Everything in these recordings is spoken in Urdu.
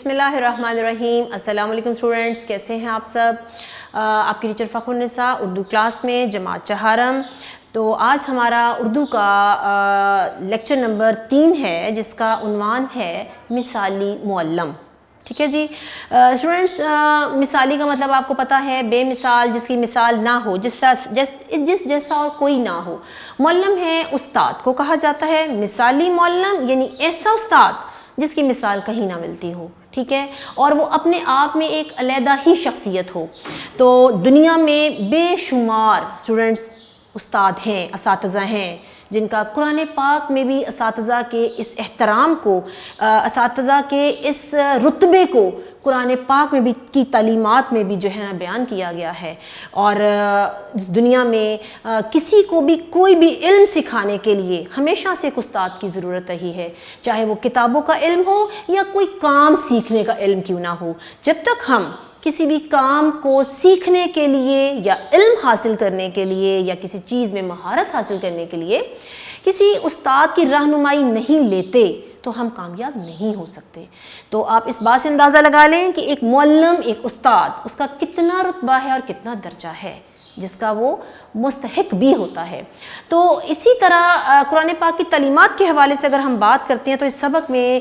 بسم اللہ الرحمن الرحیم۔ السلام علیکم اسٹوڈنٹس، کیسے ہیں آپ سب؟ آپ کی ٹیچر فخر النساء اردو کلاس میں جماعت چہارم۔ تو آج ہمارا اردو کا لیکچر نمبر 3 ہے، جس کا عنوان ہے مثالی معلم۔ ٹھیک ہے جی اسٹوڈنٹس، مثالی کا مطلب آپ کو پتہ ہے بے مثال، جس کی مثال نہ ہو، جس جیسا اور کوئی نہ ہو۔ معلم ہے استاد کو کہا جاتا ہے، مثالی معلم یعنی ایسا استاد جس کی مثال کہیں نہ ملتی ہو، ٹھیک ہے، اور وہ اپنے آپ میں ایک علیحدہ ہی شخصیت ہو۔ تو دنیا میں بے شمار اسٹوڈنٹس استاد ہیں، اساتذہ ہیں، جن کا قرآن پاک میں بھی اساتذہ کے اس احترام کو، اساتذہ کے اس رتبے کو قرآن پاک میں بھی کی تعلیمات میں بھی جو ہے نا بیان کیا گیا ہے۔ اور اس دنیا میں کسی کو بھی کوئی بھی علم سکھانے کے لیے ہمیشہ سے ایک استاد کی ضرورت ہی ہے، چاہے وہ کتابوں کا علم ہو یا کوئی کام سیکھنے کا علم کیوں نہ ہو۔ جب تک ہم کسی بھی کام کو سیکھنے کے لیے یا علم حاصل کرنے کے لیے یا کسی چیز میں مہارت حاصل کرنے کے لیے کسی استاد کی رہنمائی نہیں لیتے تو ہم کامیاب نہیں ہو سکتے۔ تو آپ اس بات سے اندازہ لگا لیں کہ ایک معلم، ایک استاد، اس کا کتنا رتبہ ہے اور کتنا درجہ ہے، جس کا وہ مستحق بھی ہوتا ہے۔ تو اسی طرح قرآن پاک کی تعلیمات کے حوالے سے اگر ہم بات کرتے ہیں تو اس سبق میں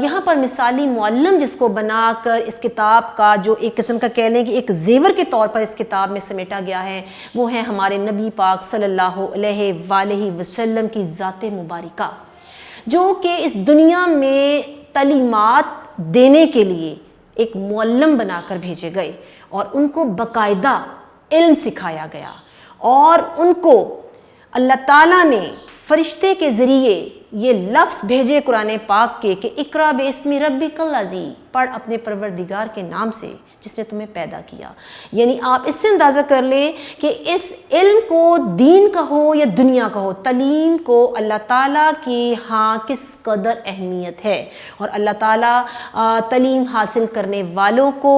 یہاں پر مثالی معلم جس کو بنا کر اس کتاب کا جو ایک قسم کا کہہ لیں کہ ایک زیور کے طور پر اس کتاب میں سمیٹا گیا ہے، وہ ہے ہمارے نبی پاک صلی اللہ علیہ وآلہ وسلم کی ذات مبارکہ، جو کہ اس دنیا میں تعلیمات دینے کے لیے ایک معلم بنا کر بھیجے گئے اور ان کو باقاعدہ علم سکھایا گیا، اور ان کو اللہ تعالیٰ نے فرشتے کے ذریعے یہ لفظ بھیجے قرآن پاک کے کہ اقرا باسم ربک الذی، پڑھ اپنے پروردگار کے نام سے جس نے تمہیں پیدا کیا۔ یعنی آپ اس سے اندازہ کر لیں کہ اس علم کو دین کا ہو یا دنیا کا ہو، تعلیم کو اللہ تعالیٰ کی ہاں کس قدر اہمیت ہے، اور اللہ تعالیٰ تعلیم حاصل کرنے والوں کو،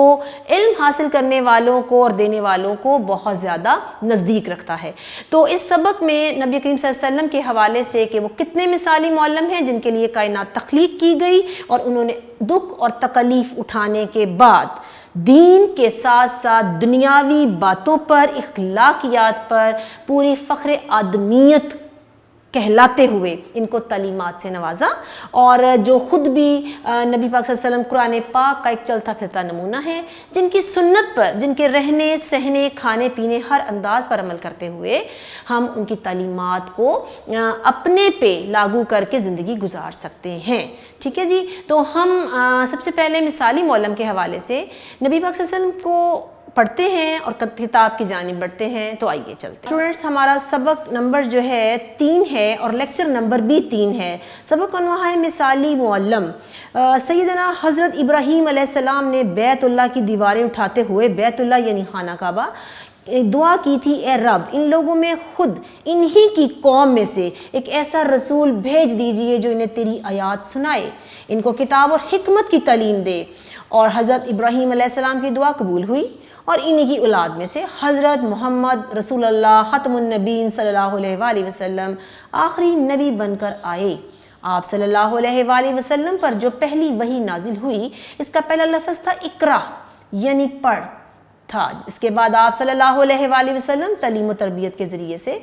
علم حاصل کرنے والوں کو اور دینے والوں کو بہت زیادہ نزدیک رکھتا ہے۔ تو اس سبق میں نبی کریم صلی اللہ علیہ وسلم کے حوالے سے کہ وہ کتنے مثالی معلم ہیں جن کے لیے کائنات تخلیق کی گئی، اور انہوں نے دکھ اور تکلیف اٹھانے کے بعد دین کے ساتھ ساتھ دنیاوی باتوں پر، اخلاقیات پر پوری فخر آدمیت کہلاتے ہوئے ان کو تعلیمات سے نوازا، اور جو خود بھی نبی پاک صلی اللہ علیہ وسلم قرآن پاک کا ایک چلتا پھرتا نمونہ ہے، جن کی سنت پر، جن کے رہنے سہنے کھانے پینے ہر انداز پر عمل کرتے ہوئے ہم ان کی تعلیمات کو اپنے پہ لاگو کر کے زندگی گزار سکتے ہیں۔ ٹھیک ہے جی، تو ہم سب سے پہلے مثالی معلم کے حوالے سے نبی پاک صلی اللہ علیہ وسلم کو پڑھتے ہیں اور کتاب کی جانب بڑھتے ہیں۔ تو آئیے چلتے ہیں اسٹوڈنٹس، ہمارا سبق نمبر جو ہے 3 ہے اور لیکچر نمبر بھی 3 ہے۔ سبق کا عنوان ہے مثالی معلم۔ سیدنا حضرت ابراہیم علیہ السلام نے بیت اللہ کی دیواریں اٹھاتے ہوئے، بیت اللہ یعنی خانہ کعبہ، دعا کی تھی، اے رب ان لوگوں میں خود انہی کی قوم میں سے ایک ایسا رسول بھیج دیجئے جو انہیں تیری آیات سنائے، ان کو کتاب اور حکمت کی تعلیم دے۔ اور حضرت ابراہیم علیہ السلام کی دعا قبول ہوئی، اور انہی کی اولاد میں سے حضرت محمد رسول اللہ ختم النبیین صلی اللہ علیہ وآلہ وسلم آخری نبی بن کر آئے۔ آپ صلی اللہ علیہ وآلہ وسلم پر جو پہلی وحی نازل ہوئی، اس کا پہلا لفظ تھا اقرا یعنی پڑھ تھا۔ اس کے بعد آپ صلی اللہ علیہ وآلہ وسلم تعلیم و تربیت کے ذریعے سے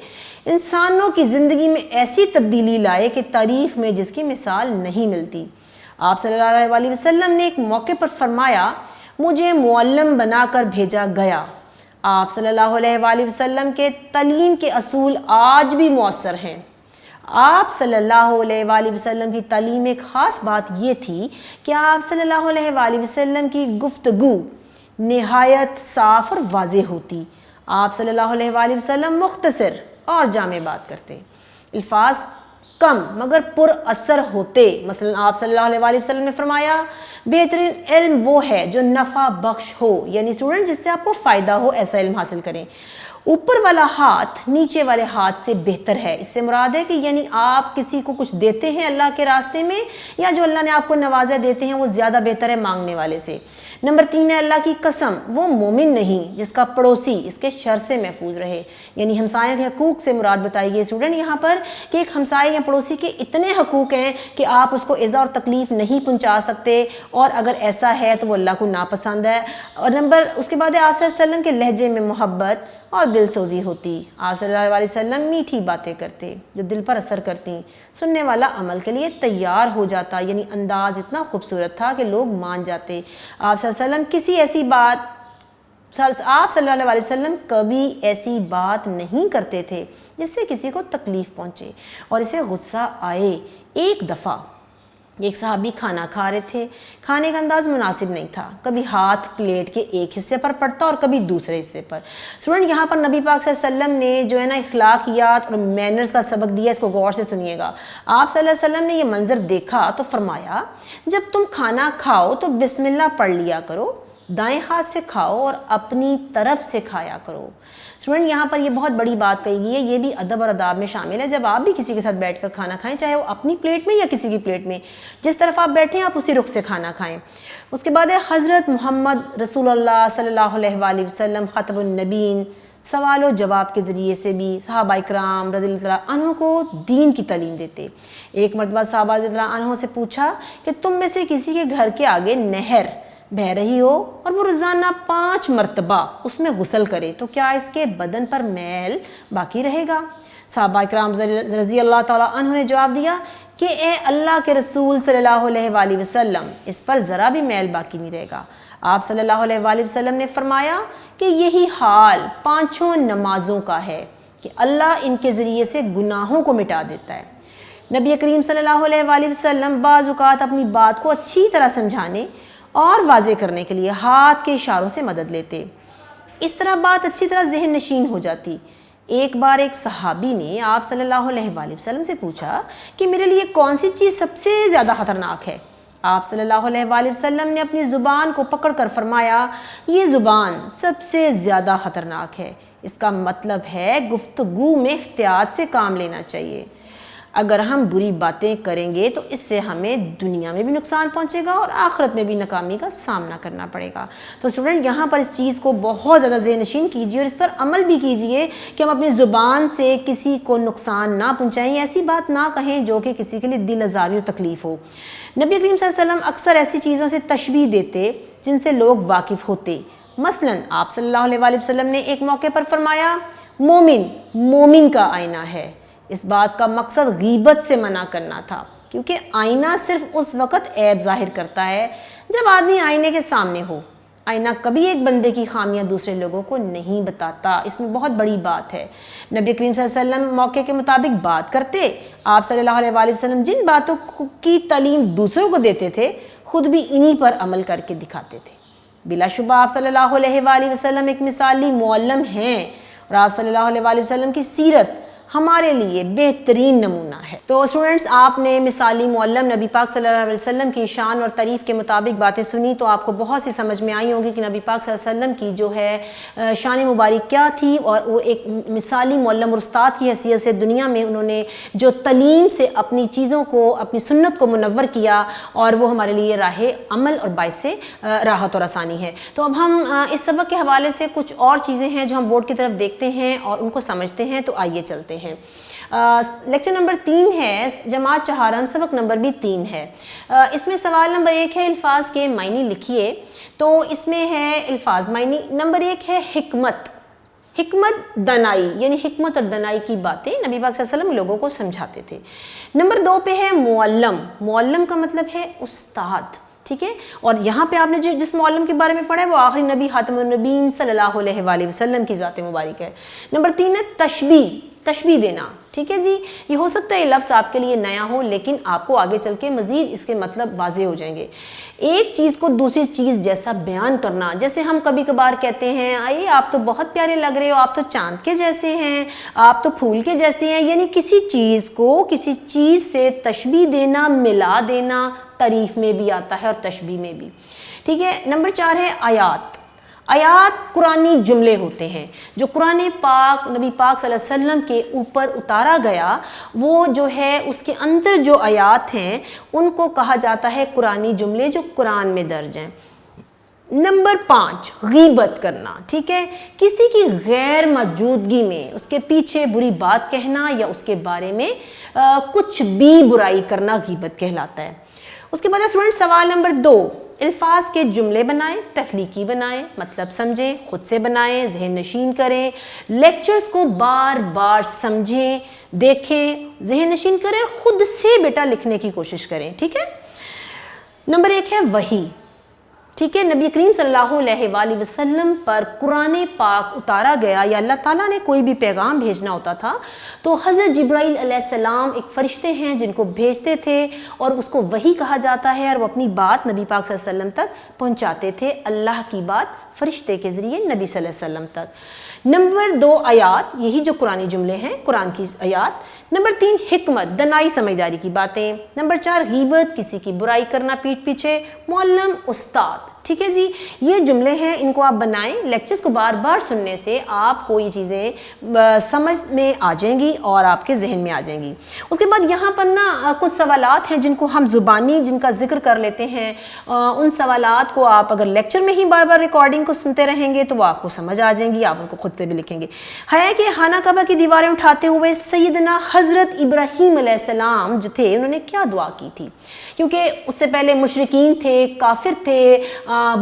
انسانوں کی زندگی میں ایسی تبدیلی لائے کہ تاریخ میں جس کی مثال نہیں ملتی۔ آپ صلی اللہ علیہ وآلہ وسلم نے ایک موقع پر فرمایا، مجھے معلم بنا کر بھیجا گیا۔ آپ صلی اللہ علیہ وآلہ وسلم کے تعلیم کے اصول آج بھی مؤثر ہیں۔ آپ صلی اللہ علیہ وآلہ وسلم کی تعلیم ایک خاص بات یہ تھی کہ آپ صلی اللہ علیہ وآلہ وسلم کی گفتگو نہایت صاف اور واضح ہوتی۔ آپ صلی اللہ علیہ وآلہ وسلم مختصر اور جامع بات کرتے، الفاظ کم مگر پر اثر ہوتے۔ مثلا آپ صلی اللہ علیہ وآلہ وسلم نے فرمایا، بہترین علم وہ ہے جو نفع بخش ہو، یعنی اسٹوڈنٹ جس سے آپ کو فائدہ ہو ایسا علم حاصل کریں۔ اوپر والا ہاتھ نیچے والے ہاتھ سے بہتر ہے، اس سے مراد ہے کہ یعنی آپ کسی کو کچھ دیتے ہیں اللہ کے راستے میں، یا جو اللہ نے آپ کو نوازے دیتے ہیں وہ زیادہ بہتر ہے مانگنے والے سے۔ نمبر 3 ہے اللہ کی قسم، وہ مومن نہیں جس کا پڑوسی اس کے شر سے محفوظ رہے، یعنی ہمسایہ کے حقوق سے مراد بتائی گئی اسٹوڈنٹ یہاں پر کہ ایک ہمسایہ یا پڑوسی کے اتنے حقوق ہیں کہ آپ اس کو ایذا اور تکلیف نہیں پہنچا سکتے، اور اگر ایسا ہے تو وہ اللہ کو ناپسند ہے۔ اور اس کے بعد ہے آپ صلی اللہ علیہ وسلم کے لہجے میں محبت اور دل سوزی ہوتی، آپ صلی اللہ علیہ وسلم میٹھی باتیں کرتے جو دل پر اثر کرتی، سننے والا عمل کے لیے تیار ہو جاتا، یعنی انداز اتنا خوبصورت تھا کہ لوگ مان جاتے۔ آپ صلی اللہ علیہ وسلم آپ صلی اللہ علیہ وسلم کبھی ایسی بات نہیں کرتے تھے جس سے کسی کو تکلیف پہنچے اور اسے غصہ آئے۔ ایک دفعہ ایک صحابی کھانا کھا رہے تھے، کھانے کا انداز مناسب نہیں تھا، کبھی ہاتھ پلیٹ کے ایک حصے پر پڑتا اور کبھی دوسرے حصے پر۔ اسٹوڈنٹ یہاں پر نبی پاک صلی اللہ علیہ وسلم نے جو ہے نا اخلاقیات اور مینرز کا سبق دیا، اس کو غور سے سنیے گا۔ آپ صلی اللہ علیہ وسلم نے یہ منظر دیکھا تو فرمایا جب تم کھانا کھاؤ تو بسم اللہ پڑھ لیا کرو، دائیں ہاتھ سے کھاؤ اور اپنی طرف سے کھایا کرو۔ اسٹوڈنٹ یہاں پر یہ بہت بڑی بات کہی گئی ہے، یہ بھی ادب اور آداب میں شامل ہے۔ جب آپ بھی کسی کے ساتھ بیٹھ کر کھانا کھائیں، چاہے وہ اپنی پلیٹ میں یا کسی کی پلیٹ میں، جس طرف آپ بیٹھیں آپ اسی رخ سے کھانا کھائیں۔ اس کے بعد ہے حضرت محمد رسول اللہ صلی اللہ علیہ وآلہ وسلم خاتم النبیین، سوال و جواب کے ذریعے سے بھی صحابہ اکرام رضی اللہ عنہ کو دین کی تعلیم دیتے۔ ایک مرتبہ صحابہ رضی اللہ عنہ سے پوچھا کہ تم میں سے کسی کے گھر کے آگے نہر بہہ رہی ہو اور وہ روزانہ 5 مرتبہ اس میں غسل کرے تو کیا اس کے بدن پر میل باقی رہے گا؟ صحابہ اکرام رضی اللہ تعالیٰ عنہ نے جواب دیا کہ اے اللہ کے رسول صلی اللہ علیہ وآلہ وسلم، اس پر ذرا بھی میل باقی نہیں رہے گا۔ آپ صلی اللہ علیہ وآلہ وسلم نے فرمایا کہ یہی حال 5 نمازوں کا ہے کہ اللہ ان کے ذریعے سے گناہوں کو مٹا دیتا ہے۔ نبی کریم صلی اللہ علیہ وآلہ وسلم بعض اوقات اپنی بات کو اچھی طرح سمجھانے اور واضح کرنے کے لیے ہاتھ کے اشاروں سے مدد لیتے، اس طرح بات اچھی طرح ذہن نشین ہو جاتی۔ ایک بار ایک صحابی نے آپ صلی اللہ علیہ وآلہ وسلم سے پوچھا کہ میرے لیے کون سی چیز سب سے زیادہ خطرناک ہے؟ آپ صلی اللہ علیہ وآلہ وسلم نے اپنی زبان کو پکڑ کر فرمایا یہ زبان سب سے زیادہ خطرناک ہے، اس کا مطلب ہے گفتگو میں احتیاط سے کام لینا چاہیے۔ اگر ہم بری باتیں کریں گے تو اس سے ہمیں دنیا میں بھی نقصان پہنچے گا اور آخرت میں بھی ناکامی کا سامنا کرنا پڑے گا۔ تو اسٹوڈنٹ یہاں پر اس چیز کو بہت زیادہ ذہن نشین کیجیے اور اس پر عمل بھی کیجیے کہ ہم اپنی زبان سے کسی کو نقصان نہ پہنچائیں، ایسی بات نہ کہیں جو کہ کسی کے لیے دل آزاری اور تکلیف ہو۔ نبی کریم صلی اللہ علیہ وسلم اکثر ایسی چیزوں سے تشبیہ دیتے جن سے لوگ واقف ہوتے۔ مثلا آپ صلی اللہ علیہ وآلہ وسلم نے ایک موقع پر فرمایا مومن کا آئینہ ہے۔ اس بات کا مقصد غیبت سے منع کرنا تھا، کیونکہ آئینہ صرف اس وقت عیب ظاہر کرتا ہے جب آدمی آئینے کے سامنے ہو۔ آئینہ کبھی ایک بندے کی خامیاں دوسرے لوگوں کو نہیں بتاتا، اس میں بہت بڑی بات ہے۔ نبی کریم صلی اللہ علیہ وسلم موقع کے مطابق بات کرتے، آپ صلی اللہ علیہ وآلہ وسلم جن باتوں کی تعلیم دوسروں کو دیتے تھے خود بھی انہی پر عمل کر کے دکھاتے تھے۔ بلا شبہ آپ صلی اللہ علیہ وآلہ وسلم ایک مثالی معلم ہیں اور آپ صلی اللہ علیہ وآلہ وسلم کی سیرت ہمارے لیے بہترین نمونہ ہے۔ تو اسٹوڈنٹس آپ نے مثالی معلم نبی پاک صلی اللہ علیہ وسلم کی شان اور تعریف کے مطابق باتیں سنی تو آپ کو بہت سی سمجھ میں آئی ہوگی کہ نبی پاک صلی اللہ علیہ وسلم کی جو ہے شان مبارک کیا تھی، اور وہ ایک مثالی معلم اور استاد کی حیثیت سے دنیا میں انہوں نے جو تعلیم سے اپنی چیزوں کو، اپنی سنت کو منور کیا، اور وہ ہمارے لیے راہ عمل اور باعث راحت اور آسانی ہے۔ تو اب ہم اس سبق کے حوالے سے کچھ اور چیزیں ہیں جو ہم بورڈ کی طرف دیکھتے ہیں اور ان کو سمجھتے ہیں، تو آئیے چلتے ہیں۔ لیکچر نمبر 3 ہے جماعت چہارم، سبق نمبر بھی 3 ہے۔ اس میں سوال نمبر 1 ہے الفاظ کے معنی لکھیے، تو اس میں ہے الفاظ معنی۔ نمبر 1 ہے حکمت دانائی، یعنی حکمت اور دانائی کی باتیں نبی پاک صلی اللہ علیہ وسلم لوگوں کو سمجھاتے تھے۔ نمبر 2 پہ ہے معلم کا مطلب ہے استاد، ٹھیک ہے، اور یہاں پہ آپ نے جس معلم کے بارے میں پڑھا ہے وہ آخری نبی خاتم النبیین صلی اللہ علیہ وآلہ وسلم کی ذات مبارک ہے۔ نمبر 3 ہے تشبیہ دینا، ٹھیک ہے جی، یہ ہو سکتا ہے یہ لفظ آپ کے لیے نیا ہو لیکن آپ کو آگے چل کے مزید اس کے مطلب واضح ہو جائیں گے۔ ایک چیز کو دوسری چیز جیسا بیان کرنا، جیسے ہم کبھی کبھار کہتے ہیں آئیے آپ تو بہت پیارے لگ رہے ہو، آپ تو چاند کے جیسے ہیں، آپ تو پھول کے جیسے ہیں، یعنی کسی چیز کو کسی چیز سے تشبیہ دینا، ملا دینا، تعریف میں بھی آتا ہے اور تشبیہ میں بھی، ٹھیک ہے۔ نمبر 4 ہے آیات قرآنی جملے ہوتے ہیں جو قرآن پاک نبی پاک صلی اللہ علیہ وسلم کے اوپر اتارا گیا، وہ جو ہے اس کے اندر جو آیات ہیں ان کو کہا جاتا ہے قرآنی جملے جو قرآن میں درج ہیں۔ نمبر 5 غیبت کرنا، ٹھیک ہے، کسی کی غیر موجودگی میں اس کے پیچھے بری بات کہنا یا اس کے بارے میں کچھ بھی برائی کرنا غیبت کہلاتا ہے۔ اس کے بعد اسٹوڈنٹ سوال نمبر 2، الفاظ کے جملے بنائیں، تخلیقی بنائیں، مطلب سمجھیں، خود سے بنائیں، ذہن نشین کریں، لیکچرز کو بار بار سمجھیں، دیکھیں، ذہن نشین کریں اور خود سے بیٹا لکھنے کی کوشش کریں، ٹھیک ہے۔ نمبر 1 ہے وحی، ٹھیک ہے، نبی کریم صلی اللہ علیہ وآلہ وسلم پر قرآن پاک اتارا گیا یا اللہ تعالیٰ نے کوئی بھی پیغام بھیجنا ہوتا تھا تو حضرت جبرائیل علیہ السلام ایک فرشتے ہیں جن کو بھیجتے تھے اور اس کو وحی کہا جاتا ہے، اور وہ اپنی بات نبی پاک صلی اللہ علیہ وسلم تک پہنچاتے تھے، اللہ کی بات فرشتے کے ذریعے نبی صلی اللہ علیہ وسلم تک۔ نمبر 2 آیات، یہی جو قرآنی جملے ہیں، قرآن کی آیات۔ نمبر 3 حکمت، دنائی سمجھداری کی باتیں۔ نمبر 4 غیبت، کسی کی برائی کرنا پیٹھ پیچھے۔ معلم، استاد، ٹھیک ہے جی، یہ جملے ہیں، ان کو آپ بنائیں، لیکچرز کو بار بار سننے سے آپ کو یہ چیزیں سمجھ میں آ جائیں گی اور آپ کے ذہن میں آ جائیں گی۔ اس کے بعد یہاں پر نا کچھ سوالات ہیں جن کو ہم زبانی جن کا ذکر کر لیتے ہیں، ان سوالات کو آپ اگر لیکچر میں ہی بار بار ریکارڈنگ کو سنتے رہیں گے تو وہ آپ کو سمجھ آ جائیں گی، آپ ان کو خود سے بھی لکھیں گے۔ ہے کہ خانہ کعبہ کی دیواریں اٹھاتے ہوئے سیدنا حضرت ابراہیم علیہ السلام جو تھے انہوں نے کیا دعا کی تھی؟ کیونکہ اس سے پہلے مشرکین تھے، کافر تھے،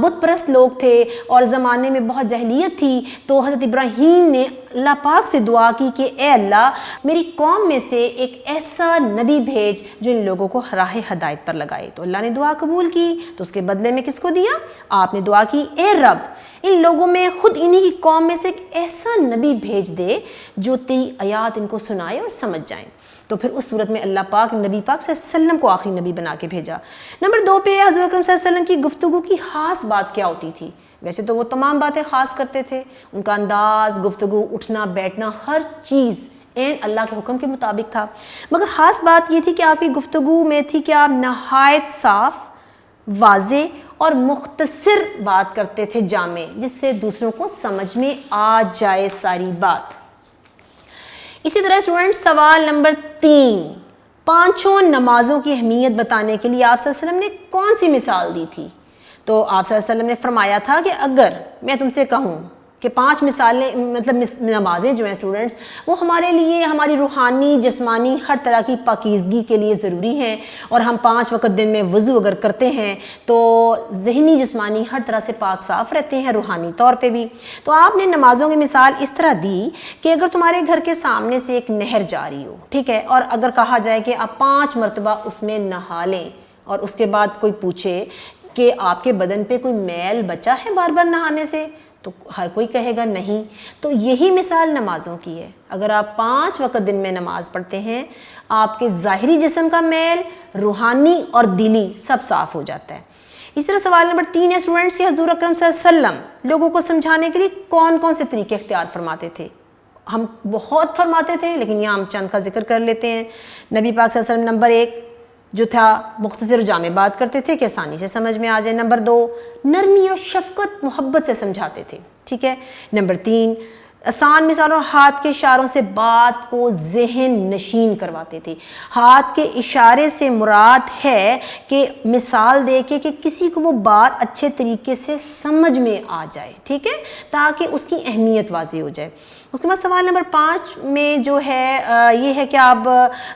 بت پرست لوگ تھے اور زمانے میں بہت جہلیت تھی، تو حضرت ابراہیم نے اللہ پاک سے دعا کی کہ اے اللہ میری قوم میں سے ایک ایسا نبی بھیج جو ان لوگوں کو راہ ہدایت پر لگائے۔ تو اللہ نے دعا قبول کی، تو اس کے بدلے میں کس کو دیا؟ آپ نے دعا کی اے رب ان لوگوں میں خود انہی کی قوم میں سے ایک ایسا نبی بھیج دے جو تیری آیات ان کو سنائے اور سمجھ جائیں۔ تو پھر اس صورت میں اللہ پاک نبی پاک صلی اللہ علیہ وسلم کو آخری نبی بنا کے بھیجا۔ نمبر 2 پہ حضور اکرم صلی اللہ علیہ وسلم کی گفتگو کی خاص بات کیا ہوتی تھی؟ ویسے تو وہ تمام باتیں خاص کرتے تھے، ان کا انداز، گفتگو، اٹھنا بیٹھنا، ہر چیز عین اللہ کے حکم کے مطابق تھا، مگر خاص بات یہ تھی کہ آپ کی گفتگو میں تھی کہ آپ نہایت صاف، واضح اور مختصر بات کرتے تھے، جامع، جس سے دوسروں کو سمجھ میں آ جائے ساری بات۔ اسی طرح اسٹوڈنٹ سوال نمبر 3، 5 نمازوں کی اہمیت بتانے کے لیے آپ صلی اللہ علیہ وسلم نے کون سی مثال دی تھی؟ تو آپ صلی اللہ علیہ وسلم نے فرمایا تھا کہ اگر میں تم سے کہوں کہ 5 مثالیں مطلب نمازیں جو ہیں اسٹوڈنٹس وہ ہمارے لیے ہماری روحانی، جسمانی، ہر طرح کی پاکیزگی کے لیے ضروری ہیں، اور ہم 5 وقت دن میں وضو اگر کرتے ہیں تو ذہنی، جسمانی ہر طرح سے پاک صاف رہتے ہیں، روحانی طور پہ بھی۔ تو آپ نے نمازوں کی مثال اس طرح دی کہ اگر تمہارے گھر کے سامنے سے ایک نہر جاری ہو، ٹھیک ہے، اور اگر کہا جائے کہ آپ 5 مرتبہ اس میں نہا لیں، اور اس کے بعد کوئی پوچھے کہ آپ کے بدن پہ کوئی میل بچا ہے بار بار نہانے سے، تو ہر کوئی کہے گا نہیں۔ تو یہی مثال نمازوں کی ہے، اگر آپ 5 وقت دن میں نماز پڑھتے ہیں آپ کے ظاہری جسم کا میل، روحانی اور دلی سب صاف ہو جاتا ہے۔ اس طرح سوال نمبر 3 ہے اسٹوڈنٹس کہ حضور اکرم صلی اللہ علیہ وسلم لوگوں کو سمجھانے کے لیے کون کون سے طریقے اختیار فرماتے تھے؟ ہم بہت فرماتے تھے لیکن یہاں ہم چند کا ذکر کر لیتے ہیں۔ نبی پاک صلی اللہ علیہ وسلم نمبر 1 جو تھا مختصر جامع بات کرتے تھے کہ آسانی سے سمجھ میں آ جائے۔ نمبر 2 نرمی اور شفقت، محبت سے سمجھاتے تھے، ٹھیک ہے۔ نمبر 3 آسان مثال اور ہاتھ کے اشاروں سے بات کو ذہن نشین کرواتے تھے۔ ہاتھ کے اشارے سے مراد ہے کہ مثال دے کے کہ کسی کو وہ بات اچھے طریقے سے سمجھ میں آ جائے، ٹھیک ہے، تاکہ اس کی اہمیت واضح ہو جائے۔ اس کے بعد سوال نمبر 5 میں جو ہے یہ ہے کہ آپ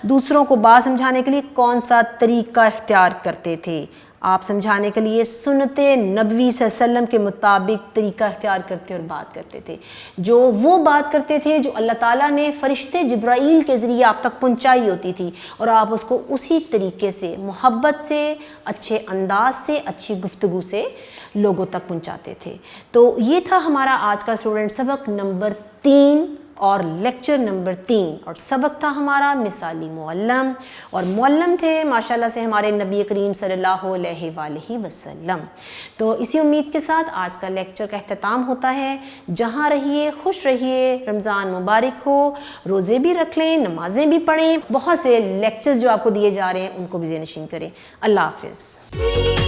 دوسروں کو بات سمجھانے کے لیے کون سا طریقہ اختیار کرتے تھے؟ آپ سمجھانے کے لیے سنت نبوی صلی اللہ علیہ وسلم کے مطابق طریقہ اختیار کرتے اور بات کرتے تھے، جو وہ بات کرتے تھے جو اللہ تعالیٰ نے فرشتے جبرائیل کے ذریعے آپ تک پہنچائی ہوتی تھی، اور آپ اس کو اسی طریقے سے، محبت سے، اچھے انداز سے، اچھی گفتگو سے لوگوں تک پہنچاتے تھے۔ تو یہ تھا ہمارا آج کا اسٹوڈنٹ سبق نمبر 3 اور لیکچر نمبر 3، اور سبق تھا ہمارا مثالی معلم، اور معلم تھے ماشاءاللہ سے ہمارے نبی کریم صلی اللہ علیہ وآلہ وسلم۔ تو اسی امید کے ساتھ آج کا لیکچر کا اختتام ہوتا ہے۔ جہاں رہیے خوش رہیے، رمضان مبارک ہو، روزے بھی رکھ لیں، نمازیں بھی پڑھیں، بہت سے لیکچرز جو آپ کو دیے جا رہے ہیں ان کو بھی ذہن نشین کریں۔ اللہ حافظ۔